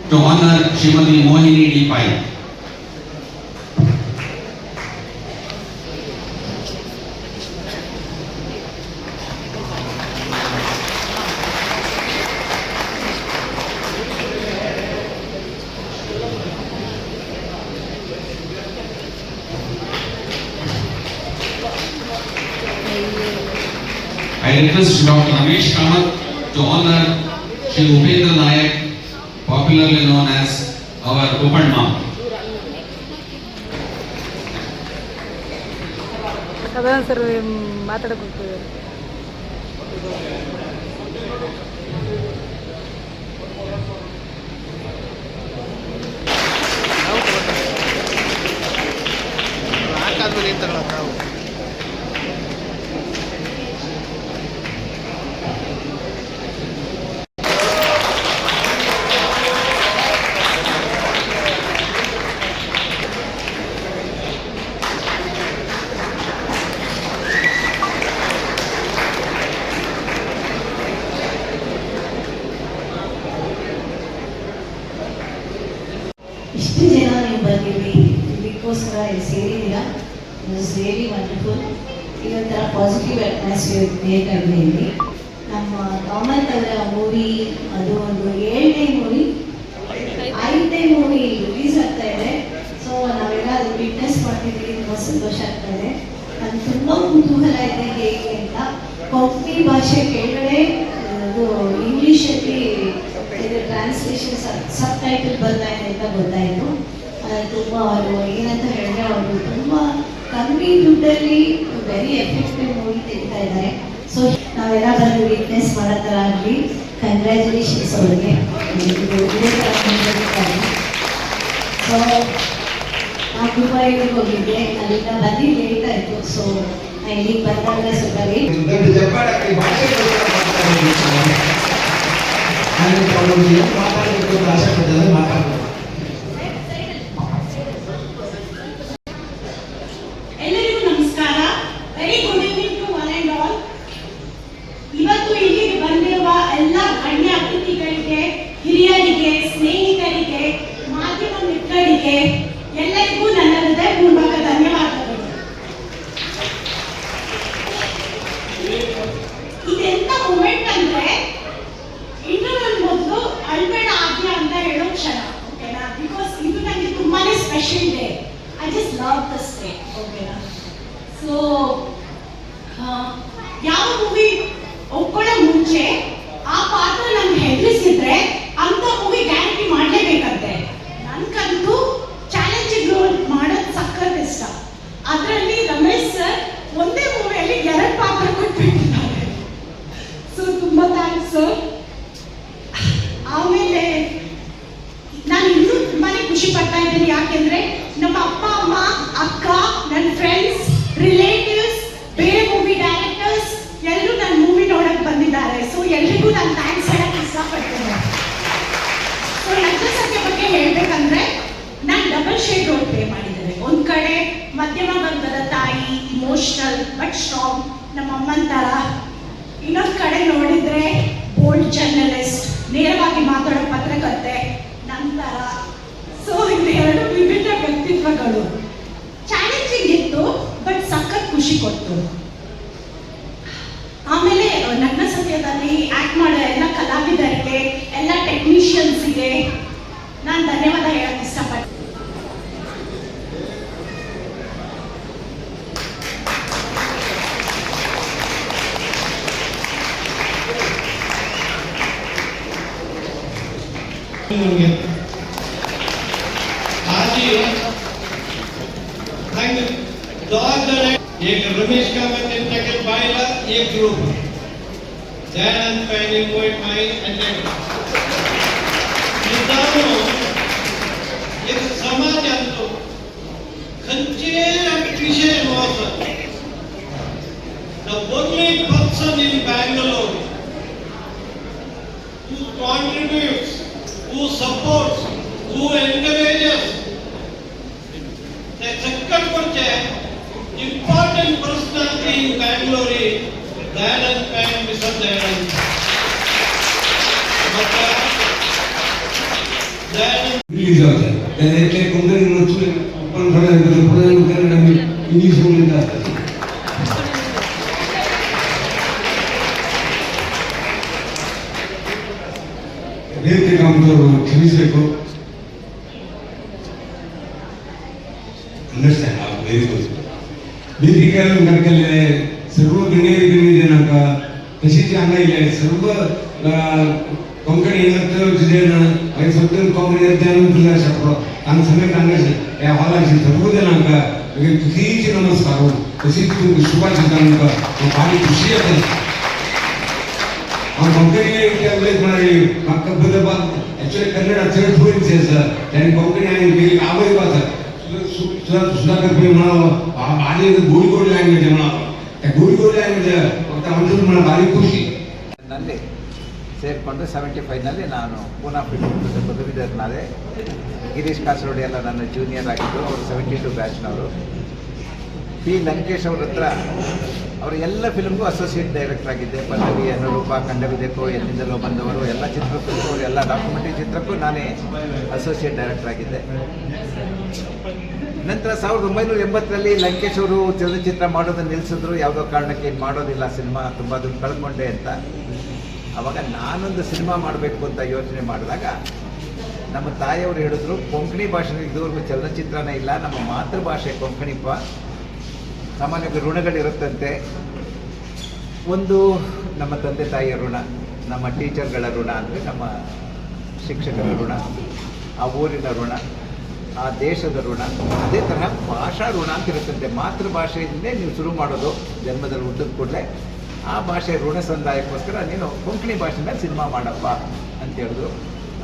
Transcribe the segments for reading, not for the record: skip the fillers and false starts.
To honor Srimati Mohini D. Pai. I request Dr. Ramesh Kamath to honor Shri Upendra Nayak, popularly known as our open mouth. Sir ಮಾತಾಡಬೇಕು. ಇಷ್ಟು ಜನ ನೀವು ಬಂದಿವಿ, ಇದಕ್ಕೋಸ್ಕರ ಸೇರಿದ್ದೀರಾ. It is really wonderful. ಇದೊಂಥರ positive atmosphere create ಆಗಿದೆ ಇಲ್ಲಿ. ನಮ್ಮ ಕಾಮತ್ ಅವರ ಮೂವಿ, ಅದು ಒಂದು 7ನೇ ಮೂವಿ, 5ನೇ ಮೂವಿ ರಿಲೀಸ್ ಆಗ್ತಾ ಇದೆ. ಸೊ ನಾವೆಲ್ಲ ಅದು ವಿಟ್ನೆಸ್ ಮಾಡ್ತಿದ್ದೀವಿ, ತುಂಬ ಸಂತೋಷ ಆಗ್ತಾ ಇದೆ. ನನಗೆ ತುಂಬ ಕುತೂಹಲ ಇದೆ ಹೇಗೆ ಅಂತ. ಕೊಂಕಣಿ ಭಾಷೆ ಕೆಳಗಡೆ ಅದು ಇಂಗ್ಲೀಷಲ್ಲಿ ಟ್ರಾನ್ಸ್ಲೇಷನ್ ಸಬ್ ಟೈಟಲ್ ಬರ್ತಾ ಇದೆ ಅಂತ ಗೊತ್ತಾಯಿತು. ತುಂಬ ಅವರು ಏನಂತ ಹೇಳಿದ್ರೆ ಅವರು ತುಂಬ ಕಮ್ಮಿ ದುಡ್ಡಲ್ಲಿ ವೆರಿ ಎಫೆಕ್ಟಿವ್ ಮೂವಿ ತೆಗಿತಾ ಇದ್ದಾರೆ. ಸೊ ನಾವೆಲ್ಲ ಬಂದು ವಿಟ್ನೆಸ್ ಮಾಡೋ ಥರ ಆಗಲಿ. ಕಂಗ್ರ್ಯಾಚುಲೇಷನ್ಸ್ ಅವ್ರಿಗೆ. ಇದೇ ಥರ ಮುಂದುವರಿತಾರೆ. ಸೊ ನಾನು ದುಬೈಗೆ ಹೋಗಿದ್ದೆ, ಅಲ್ಲಿಂದ ಬಂದು ಲೇಟ್ ಆಯಿತು. ಸೊ ಇಲ್ಲಿಗೆ ಬಂದಾಗ ಸ್ವಲ್ಪ ಎಲ್ಲರಿಗೂ ನಮಸ್ಕಾರ. Very good evening to one and all. ಇವತ್ತು ಇಲ್ಲಿಗೆ ಬಂದಿರುವ ಎಲ್ಲ ಗಣ್ಯ ಅತಿಥಿಗಳಿಗೆ, ಹಿರಿಯರಿಗೆ, ಸ್ನೇಹಿತರಿಗೆ, ಮಾಧ್ಯಮ ಮಿತ್ರರಿಗೆ ಎಲ್ಲರಿಗೂ ನನ್ನ ಹೃದಯಪೂರ್ವಕ ಧನ್ಯವಾದಗಳು. ಇದೆಂತ ಮೂಮೆಂಟ್ ಅಂದ್ರೆ ಇಂಟರ್ವ್ಯೂ ಮೊದಲು ಅಳ್ಬೇಡ ಆದ್ಯ ಅಂತ ಹೇಳೋ ಕ್ಷಣ, ಓಕೆನಾ? ಬಿಕಾಸ್ ಇದು ನನಗೆ ತುಂಬಾನೇ special day. I just love this day, ಓಕೆನಾ? ಸೊ ಯಾವ ಮೂವಿ ಒಪ್ಕೊಳ್ಳೋ ಮುಂಚೆ ಆ ಪಾತ್ರ ನನ್ಗೆ ಹೆದರಿಸಿದ್ರೆ ಅಂತ ಮೂವಿ ಗ್ಯಾರಂಟಿ ಮಾಡಲೇಬೇಕಂತೆ. ನನ್ಗಂತೂ ಚಾಲೆಂಜಿಂಗ್ ರೋಲ್ ಮಾಡೋದು ಸಖತ್ ಇಷ್ಟ. ಅದರಲ್ಲಿ ರಮೇಶ್ ಸರ್ ಒಂದೇ ಮೂವಿಯಲ್ಲಿ 2 ಪಾತ್ರ ಕೊಟ್ಬಿಟ್ಟಿದ್ದಾರೆ. ಸೊ ತುಂಬಾ ಥ್ಯಾಂಕ್ಸ್ ಸರ್. ಆಮೇಲೆ ನಾನು ಇನ್ನೂ ತುಂಬಾನೇ ಖುಷಿ ಪಡ್ತಾ ಇದ್ದೀನಿ. ಯಾಕೆಂದ್ರೆ ನಮ್ಮ ಅಪ್ಪ ಅಮ್ಮ, ಅಕ್ಕ, ನನ್ನ ಫ್ರೆಂಡ್ಸ್, ರಿಲೇಟಿವ್ಸ್, ಬೇರೆ ಮೂವಿ ಡೈರೆಕ್ಟರ್ಸ್ ಎಲ್ಲರೂ ನನ್ನ ಮೂವಿ ನೋಡಕ್ ಬಂದಿದ್ದಾರೆ. ಸೊ ಎಲ್ರಿಗೂ ನಾನು ಥ್ಯಾಂಕ್ಸ್ ಹೇಳಕ್ ಇಷ್ಟಪಡ್ತೇನೆ. ಸೊ ನನ್ನ ಸಂಖ್ಯೆ ಬಗ್ಗೆ ಹೇಳ್ಬೇಕಂದ್ರೆ ನಾನು ಡಬಲ್ ಶೇಡ್ ರೋಲ್ ಪ್ಲೇ ಮಾಡಿದ್ದೇನೆ. ಒಂದ್ ಕಡೆ ಮಧ್ಯಮ ವರ್ಗದ ತಾಯಿ, ಇಮೋಷನಲ್ ಬಟ್ ಸ್ಟ್ರಾಂಗ್ ನಮ್ಮ ಅಮ್ಮನ ತರ. ಇನ್ನೊಂದ್ ಕಡೆ ನೋಡಿದ್ರೆ ಬೋಲ್ಡ್ ಜರ್ನಲಿಸ್ಟ್, ನೇರವಾಗಿ ಮಾತಾಡೋ ಪತ್ರಕರ್ತೆ ನಂತರ. ಸೊ ಇದು 2 ವಿಭಿನ್ನ ವ್ಯಕ್ತಿತ್ವಗಳು. ಚಾಲೆಂಜಿಂಗ್ ಇತ್ತು ಬಟ್ ಸಖತ್ ಖುಷಿ ಕೊಡ್ತು. ಆಮೇಲೆ ನಗ್ನ ಸತ್ಯದಲ್ಲಿ ಆಕ್ಟ್ ಮಾಡೋ ಎಲ್ಲ ಕಲಾವಿದರಿಗೆ, ಎಲ್ಲ ಟೆಕ್ನಿಷಿಯನ್ಸ್ಗೆ ನಾನು ಧನ್ಯವಾದ ಹೇಳಕ್ ಇಷ್ಟಪಡ್ತೀನಿ. एक रमेश कामत इंटरकेट बायला एक ग्रुप दयानंद पैनी मोहित माई अंजन मित्रांनो एक समाज असतो खंचे विषय महत्व Bangalore, who contributes, who supports, who encourages. The second important personality in Bangalore is Dayanand Payam, Mr. Dayanand. Release होता है त्याने एक कोणतरी नसून पण कन्नड इंग्लिश बोलले जातात ವೇದಿಕೆ ಕಾಮದವರು ಕ್ಷಮಿಸಬೇಕು अंडरस्टँड आप व्हेरी गुड ವೇದಿಕೆ ಕರ್ಕಲ್ಲಿ सर्व गणेश जनांक तशीच हांगा सर्व कोंकणी जिल्ह्यानं सगळं कोंकणी तुला शकतो आणि सगळे कांग्रेस या हॉलाची सर्व जणांक तुझीची नमस्कार तशीच शुभाशितांका भारी खुशी येते कोंकणी ಮಾಡಿ ಆಕ್ಚುಲಿ ಕನ್ನಡ ಚರ್ಚ್ ಹೋಯ್ತು ಸರ್ त्याने कोंकणी आणि गेली आवड भाषा सुधाकर भाई म्हणावं आणि गोडी लँग्वेज म्हणावं त्या गोडी लँग्वेज फक्त आमचं मला भारी खुशी ನಲ್ಲಿ ಸೇರಿಕೊಂಡು 75ನಲ್ಲಿ ನಾನು ಪೂನಾ ಫಿಲ್ಮ್ ಪದವೀಧರನಾದೆ. ಗಿರೀಶ್ ಕಾಸರವಳ್ಳಿ ಎಲ್ಲ ನನ್ನ ಜೂನಿಯರ್ ಆಗಿದ್ದು, ಅವರು 72 ಬ್ಯಾಚ್ನವರು. ಪಿ ಲಂಕೇಶ್ ಅವ್ರ ಹತ್ರ ಅವರು ಎಲ್ಲ ಫಿಲ್ಮ್ಗೂ ಅಸೋಸಿಯೇಟ್ ಡೈರೆಕ್ಟರ್ ಆಗಿದ್ದೆ. ಪಲ್ಲವಿ, ಅನುರೂಪ, ಕಂಡವಿದೆಕೋ, ಎಲ್ಲಿಂದಲೋ ಬಂದವರು ಎಲ್ಲ ಚಿತ್ರಕ್ಕೂ, ಎಲ್ಲ ಡಾಕ್ಯುಮೆಂಟ್ರಿ ಚಿತ್ರಕ್ಕೂ ನಾನೇ ಅಸೋಸಿಯೇಟ್ ಡೈರೆಕ್ಟರ್ ಆಗಿದ್ದೆ. ನಂತರ 1980ರಲ್ಲಿ ಲಂಕೇಶ್ ಅವರು ಚಲನಚಿತ್ರ ಮಾಡೋದನ್ನು ನಿಲ್ಲಿಸಿದ್ರು. ಯಾವುದೋ ಕಾರಣಕ್ಕೆ ಏನು ಮಾಡೋದಿಲ್ಲ, ಸಿನಿಮಾ ತುಂಬ ದುಡ್ಡು ಕಳ್ಕೊಂಡೆ ಅಂತ. ಆವಾಗ ನಾನೊಂದು ಸಿನಿಮಾ ಮಾಡಬೇಕು ಅಂತ ಯೋಚನೆ ಮಾಡಿದಾಗ ನಮ್ಮ ತಾಯಿಯವರು ಹೇಳಿದ್ರು, ಕೊಂಕಣಿ ಭಾಷೆ ಇದುವರೆಗೂ ಚಲನಚಿತ್ರನೇ ಇಲ್ಲ, ನಮ್ಮ ಮಾತೃಭಾಷೆ ಕೊಂಕಣಿಪ್ಪ, ಸಾಮಾನ್ಯವಾಗಿ ಋಣಗಳಿರುತ್ತಂತೆ. ಒಂದು ನಮ್ಮ ತಂದೆ ತಾಯಿಯ ಋಣ, ನಮ್ಮ ಟೀಚರ್ಗಳ ಋಣ, ಅಂದರೆ ನಮ್ಮ ಶಿಕ್ಷಕರ ಋಣ, ಆ ಊರಿನ ಋಣ, ಆ ದೇಶದ ಋಣ, ಅದೇ ತರಹ ಭಾಷಾ ಋಣ ಅಂತ ಇರುತ್ತಂತೆ. ಮಾತೃಭಾಷೆಯಿಂದಲೇ ನೀವು ಶುರು ಮಾಡೋದು ಜನ್ಮದಲ್ಲಿ ಹುಟ್ಟಿದ ಕೂಡಲೇ. ಆ ಭಾಷೆ ಋಣ ಸಂದಾಯಕ್ಕೋಸ್ಕರ ನೀನು ಕೊಂಕಣಿ ಭಾಷೆನ ಸಿನಿಮಾ ಮಾಡಪ್ಪ ಅಂತ ಹೇಳಿದ್ರು.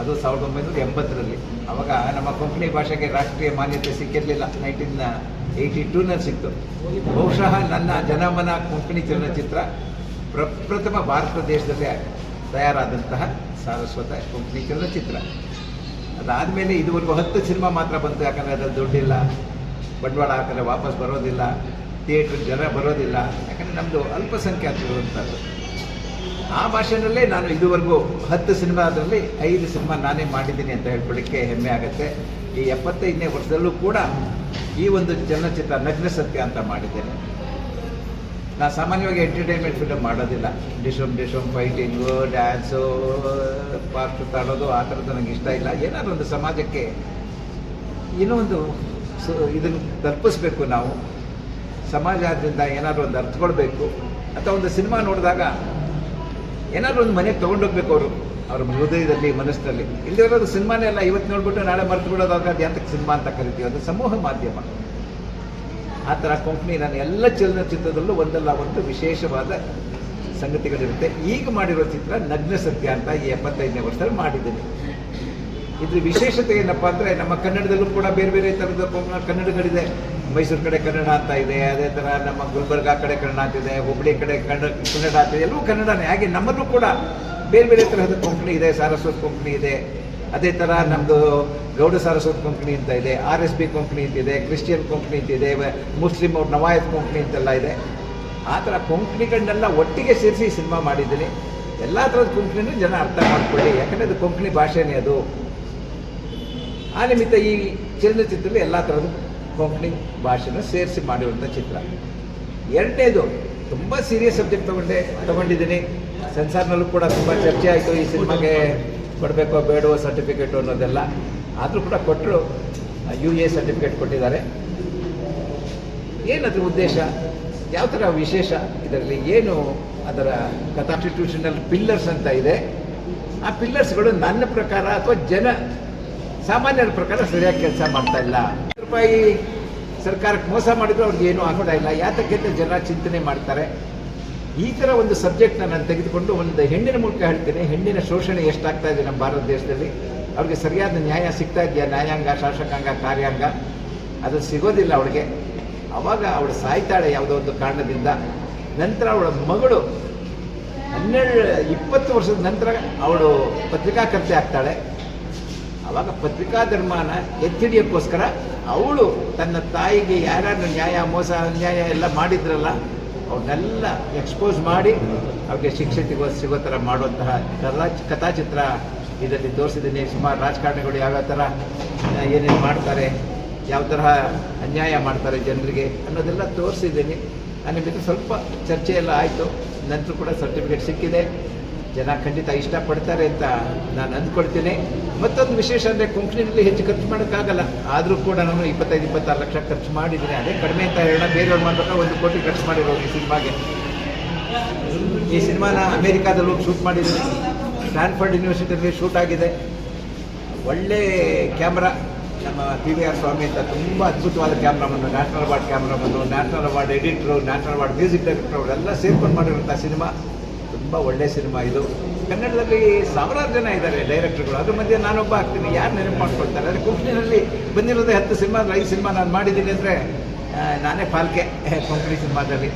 ಅದು 1980ರಲ್ಲಿ. ಅವಾಗ ನಮ್ಮ ಕೊಂಕಣಿ ಭಾಷೆಗೆ ರಾಷ್ಟ್ರೀಯ ಮಾನ್ಯತೆ ಸಿಕ್ಕಿರಲಿಲ್ಲ. 1982ನಲ್ಲಿ ಸಿಕ್ತು. ಬಹುಶಃ ನನ್ನ ಜನಮನ ಕೊಂಕಣಿ ಚಲನಚಿತ್ರ ಪ್ರಪ್ರಥಮ ಭಾರತ ದೇಶದಲ್ಲೇ ತಯಾರಾದಂತಹ ಸಾರಸ್ವತ ಕೊಂಕಣಿ ಚಲನಚಿತ್ರ. ಅದಾದಮೇಲೆ ಇದುವರೆಗೂ 10 ಸಿನಿಮಾ ಮಾತ್ರ ಬಂತು. ಯಾಕಂದರೆ ಅದ್ರಲ್ಲಿ ದುಡ್ಡಿಲ್ಲ, ಬಂಡವಾಳ ಹಾಕಿದ್ರೆ ವಾಪಸ್ ಬರೋದಿಲ್ಲ, ಥಿಯೇಟ್ರಿಗೆ ಜನ ಬರೋದಿಲ್ಲ. ಯಾಕಂದರೆ ನಮ್ಮದು ಅಲ್ಪಸಂಖ್ಯಾತರು. ಆ ಭಾಷೆನಲ್ಲೇ ನಾನು ಇದುವರೆಗೂ 10 ಸಿನಿಮಾದಲ್ಲಿ 5 ಸಿನಿಮಾ ನಾನೇ ಮಾಡಿದ್ದೀನಿ ಅಂತ ಹೇಳ್ಕೊಳ್ಳಿಕ್ಕೆ ಹೆಮ್ಮೆ ಆಗುತ್ತೆ. ಈ 75ನೇ ವರ್ಷದಲ್ಲೂ ಕೂಡ ಈ ಒಂದು ಚಲನಚಿತ್ರ ನಗ್ನ ಸತ್ಯ ಅಂತ ಮಾಡಿದ್ದೇನೆ. ನಾನು ಸಾಮಾನ್ಯವಾಗಿ ಎಂಟರ್ಟೈನ್ಮೆಂಟ್ ಫಿಲಮ್ ಮಾಡೋದಿಲ್ಲ. ಡಿಶೋಮ್ ಫೈಟಿಂಗು, ಡ್ಯಾನ್ಸು, ಪಾರ್ಕ್ ತಾಡೋದು ಆ ಥರದ್ದು ನನಗೆ ಇಷ್ಟ ಇಲ್ಲ. ಏನಾದರೂ ಒಂದು ಸಮಾಜಕ್ಕೆ ಏನೋ ಒಂದು ಇದನ್ನು ತಲುಪಿಸ್ಬೇಕು. ನಾವು ಸಮಾಜ ಅದರಿಂದ ಏನಾದರೂ ಒಂದು ಅರ್ಥಕೊಳ್ಬೇಕು. ಅಥವಾ ಒಂದು ಸಿನಿಮಾ ನೋಡಿದಾಗ ಏನಾದರೂ ಒಂದು ಮನೆಗೆ ತೊಗೊಂಡೋಗ್ಬೇಕು ಅವ್ರ ಹೃದಯದಲ್ಲಿ, ಮನಸ್ಸಿನಲ್ಲಿ. ಇಲ್ಲಿರೋದು ಸಿನಿಮಾನೇ ಅಲ್ಲ, ಇವತ್ತು ನೋಡ್ಬಿಟ್ಟು ನಾಳೆ ಮರ್ತು ಬಿಡೋದಾಗ ಅದು ಎಂತಕ್ಕೆ ಸಿನಿಮಾ ಅಂತ ಕರಿತೀವಿ, ಅದು ಸಮೂಹ ಮಾಧ್ಯಮ. ಆ ಥರ ಕೊಂಕಣಿ ನಾನು ಎಲ್ಲ ಚಲನಚಿತ್ರದಲ್ಲೂ ಒಂದಲ್ಲ ಒಂದು ವಿಶೇಷವಾದ ಸಂಗತಿಗಳಿರುತ್ತೆ. ಈಗ ಮಾಡಿರೋ ಚಿತ್ರ ನಗ್ನ ಸತ್ಯ ಅಂತ ಈ 75ನೇ ವರ್ಷದಲ್ಲಿ ಮಾಡಿದ್ದೀನಿ. ಇದ್ರ ವಿಶೇಷತೆ ಏನಪ್ಪ ಅಂದರೆ, ನಮ್ಮ ಕನ್ನಡದಲ್ಲೂ ಕೂಡ ಬೇರೆ ಬೇರೆ ಥರದ ಕನ್ನಡಗಳಿದೆ. ಮೈಸೂರು ಕಡೆ ಕನ್ನಡ ಅಂತ ಇದೆ, ಅದೇ ಥರ ನಮ್ಮ ಗುಲ್ಬರ್ಗ ಕಡೆ ಕನ್ನಡ ಅಂತಿದೆ, ಹುಬ್ಬಳ್ಳಿ ಕಡೆ ಕನ್ನಡ ಅಂತಿದೆ, ಎಲ್ಲವೂ ಕನ್ನಡನೇ. ಹಾಗೆ ನಮ್ಮಲ್ಲೂ ಕೂಡ ಬೇರೆ ಬೇರೆ ತರಹದ ಕೊಂಕಣಿ ಇದೆ. ಸಾರಸ್ವತ ಕೊಂಕಣಿ ಇದೆ, ಅದೇ ಥರ ನಮ್ಮದು ಗೌಡ ಸಾರಸ್ವತ ಕೊಂಕಣಿ ಅಂತ ಇದೆ, RSB ಕೊಂಕಣಿ ಅಂತಿದೆ, ಕ್ರಿಶ್ಚಿಯನ್ ಕೊಂಕಣಿ ಅಂತಿದೆ, ಮುಸ್ಲಿಂ ಅವ್ರ ನವಾಯತ್ ಕೊಂಕಣಿ ಅಂತೆಲ್ಲ ಇದೆ. ಆ ಥರ ಕೊಂಕಣಿಗಳನ್ನೆಲ್ಲ ಒಟ್ಟಿಗೆ ಸೇರಿಸಿ ಸಿನಿಮಾ ಮಾಡಿದ್ದೀನಿ. ಎಲ್ಲ ಥರದ ಕೊಂಕಣಿನೂ ಜನ ಅರ್ಥ ಮಾಡ್ಕೊಳ್ಳಿ, ಯಾಕಂದರೆ ಅದು ಕೊಂಕಣಿ ಭಾಷೆನೇ ಅದು. ಆ ನಿಮಿತ್ತ ಈ ಚಲನಚಿತ್ರದಲ್ಲಿ ಎಲ್ಲ ಥರದ ಕೊಂಕಣಿ ಭಾಷೆನ ಸೇರಿಸಿ ಮಾಡಿರುವಂಥ ಚಿತ್ರ. ಎರಡನೇದು, ತುಂಬ ಸೀರಿಯಸ್ ಸಬ್ಜೆಕ್ಟ್ ತಗೊಂಡಿದ್ದೀನಿ. ಸೆನ್ಸಾರ್ನಲ್ಲೂ ಕೂಡ ತುಂಬ ಚರ್ಚೆ ಆಯಿತು, ಈ ಸಿನಿಮಾಗೆ ಕೊಡಬೇಕೋ ಬೇಡವೋ ಸರ್ಟಿಫಿಕೇಟು ಅನ್ನೋದೆಲ್ಲ. ಆದರೂ ಕೂಡ ಕೊಟ್ಟರು, UA ಸರ್ಟಿಫಿಕೇಟ್ ಕೊಟ್ಟಿದ್ದಾರೆ. ಏನದ್ರ ಉದ್ದೇಶ, ಯಾವ ಥರ ವಿಶೇಷ ಇದರಲ್ಲಿ, ಏನು ಅದರ ಕಾನ್ಸ್ಟಿಟ್ಯೂಷನಲ್ ಪಿಲ್ಲರ್ಸ್ ಅಂತ ಇದೆ. ಆ ಪಿಲ್ಲರ್ಸ್ಗಳು ನನ್ನ ಪ್ರಕಾರ ಅಥವಾ ಸಾಮಾನ್ಯರ ಪ್ರಕಾರ ಸರಿಯಾಗಿ ಕೆಲಸ ಮಾಡ್ತಾ ಇಲ್ಲ. ರೂಪಾಯಿ ಸರ್ಕಾರಕ್ಕೆ ಮೋಸ ಮಾಡಿದ್ರು ಅವ್ರಿಗೆ ಏನೂ ಆಗ್ತಾ ಇಲ್ಲ. ಯಾತಕ್ಕೆ ಅಂತ ಜನ ಚಿಂತನೆ ಮಾಡ್ತಾರೆ. ಈ ಥರ ಒಂದು ಸಬ್ಜೆಕ್ಟ್ನ ನಾನು ತೆಗೆದುಕೊಂಡು ಒಂದು ಹೆಣ್ಣಿನ ಮೂಲಕ ಹೇಳ್ತೀನಿ. ಹೆಣ್ಣಿನ ಶೋಷಣೆ ಎಷ್ಟಾಗ್ತಾ ಇದೆ ನಮ್ಮ ಭಾರತ ದೇಶದಲ್ಲಿ, ಅವ್ರಿಗೆ ಸರಿಯಾದ ನ್ಯಾಯ ಸಿಗ್ತಾ ಇದೆಯಾ? ನ್ಯಾಯಾಂಗ, ಶಾಸಕಾಂಗ, ಕಾರ್ಯಾಂಗ, ಅದು ಸಿಗೋದಿಲ್ಲ ಅವಳಿಗೆ. ಆವಾಗ ಅವಳು ಸಾಯ್ತಾಳೆ ಯಾವುದೋ ಒಂದು ಕಾರಣದಿಂದ. ನಂತರ ಅವಳ ಮಗಳು 20 ವರ್ಷದ ನಂತರ ಅವಳು ಪತ್ರಿಕಾಕರ್ತೆ ಆಗ್ತಾಳೆ. ಆವಾಗ ಪತ್ರಿಕಾ ಧರ್ಮನ ಎತ್ತಿಡಿಯೋಕ್ಕೋಸ್ಕರ ಅವಳು ತನ್ನ ತಾಯಿಗೆ ಯಾರ್ಯಾರು ನ್ಯಾಯ ಮೋಸ ಅನ್ಯಾಯ ಎಲ್ಲ ಮಾಡಿದ್ರಲ್ಲ ಅವನ್ನೆಲ್ಲ ಎಕ್ಸ್ಪೋಸ್ ಮಾಡಿ ಅವ್ರಿಗೆ ಶಿಕ್ಷೆ ಸಿಗೋ ಥರ ಮಾಡುವಂತಹ ಕಥಾಚಿತ್ರ ಇದರಲ್ಲಿ ತೋರಿಸಿದ್ದೀನಿ. ಸುಮಾರು ರಾಜಕಾರಣಿಗಳು ಯಾವ್ಯಾವ ಥರ ಏನೇನು ಮಾಡ್ತಾರೆ, ಯಾವ ತರಹ ಅನ್ಯಾಯ ಮಾಡ್ತಾರೆ ಜನರಿಗೆ ಅನ್ನೋದೆಲ್ಲ ತೋರಿಸಿದ್ದೀನಿ. ನನ್ನ ಜೊತೆ ಸ್ವಲ್ಪ ಚರ್ಚೆ ಎಲ್ಲ ಆಯಿತು. ನಂತರ ಕೂಡ ಸರ್ಟಿಫಿಕೇಟ್ ಸಿಕ್ಕಿದೆ. ಜನ ಖಂಡಿತ ಇಷ್ಟಪಡ್ತಾರೆ ಅಂತ ನಾನು ಅಂದ್ಕೊಳ್ತೀನಿ. ಮತ್ತೊಂದು ವಿಶೇಷ ಅಂದರೆ ಕೊಂಕಣಿನಲ್ಲಿ ಹೆಚ್ಚು ಖರ್ಚು ಮಾಡೋಕ್ಕಾಗಲ್ಲ, ಆದರೂ ಕೂಡ ನಾನು 25-26 ಲಕ್ಷ ಖರ್ಚು ಮಾಡಿದ್ದೀನಿ. ಅದೇ ಕಡಿಮೆ ಅಂತ ಹೇಳೋಣ, ಬೇರೆಯವ್ರು ಮಾಡ್ಬೇಕಾದ್ರೆ 1 ಕೋಟಿ ಖರ್ಚು ಮಾಡಿರೋದು ಈ ಸಿನಿಮಾಗೆ. ಈ ಸಿನಿಮಾನ ಅಮೇರಿಕಾದಲ್ಲಿ ಹೋಗಿ ಶೂಟ್ ಮಾಡಿದ್ದೀನಿ. ಸ್ಟ್ಯಾನ್ಫರ್ಡ್ ಯೂನಿವರ್ಸಿಟಿಯಲ್ಲಿ ಶೂಟ್ ಆಗಿದೆ. ಒಳ್ಳೆ ಕ್ಯಾಮ್ರಾ, ನಮ್ಮ PVR ಸ್ವಾಮಿ ಅಂತ ತುಂಬ ಅದ್ಭುತವಾದ ಕ್ಯಾಮ್ರಾಮನ್ನು, ನ್ಯಾಷನಲ್ ಅವಾರ್ಡ್ ಕ್ಯಾಮ್ರಾಮನ್ನು, ನ್ಯಾಷನಲ್ ಅವಾರ್ಡ್ ಎಡಿಟ್ರು, ನ್ಯಾಷನಲ್ ಅವಾರ್ಡ್ ಮ್ಯೂಸಿಕ್ ಡೈರೆಕ್ಟರ್ ಅವರೆಲ್ಲ ಸೇರ್ಕೊಂಡು ಮಾಡಿರುವಂಥ ಸಿನಿಮಾ. ತುಂಬ ಒಳ್ಳೆಯ ಸಿನಿಮಾ ಇದು. ಕನ್ನಡದಲ್ಲಿ ಸಾವಿರಾರು ಜನ ಇದ್ದಾರೆ ಡೈರೆಕ್ಟರ್ಗಳು, ಅದ್ರ ಮಧ್ಯೆ ನಾನೊಬ್ಬ ಆಗ್ತೀನಿ. ಯಾರು ನೆನಪು ಮಾಡ್ಕೊಳ್ತಾರೆ? ಆದರೆ ಕೊಂಕಣಿನಲ್ಲಿ ಬಂದಿರೋದೇ 10 ಸಿನಿಮಾ, 5 ಸಿನಿಮಾ ನಾನು ಮಾಡಿದ್ದೀನಿ ಅಂದರೆ ನಾನೇ ಪಾಲ್ಕೆ ಕೊಂಕಣಿ ಸಿನಿಮಾದಲ್ಲಿ.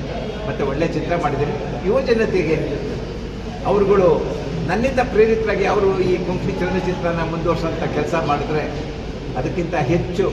ಮತ್ತು ಒಳ್ಳೆಯ ಚಿತ್ರ ಮಾಡಿದ್ದೀನಿ. ಯುವ ಜನತೆಗೆ ಅವರುಗಳು ನನ್ನಿಂದ ಪ್ರೇರಿತರಾಗಿ ಅವರು ಈ ಕೊಂಕಣಿ ಚಲನಚಿತ್ರನ ಮುಂದುವರ್ಸೋಂಥ ಕೆಲಸ ಮಾಡಿದ್ರೆ ಅದಕ್ಕಿಂತ ಹೆಚ್ಚು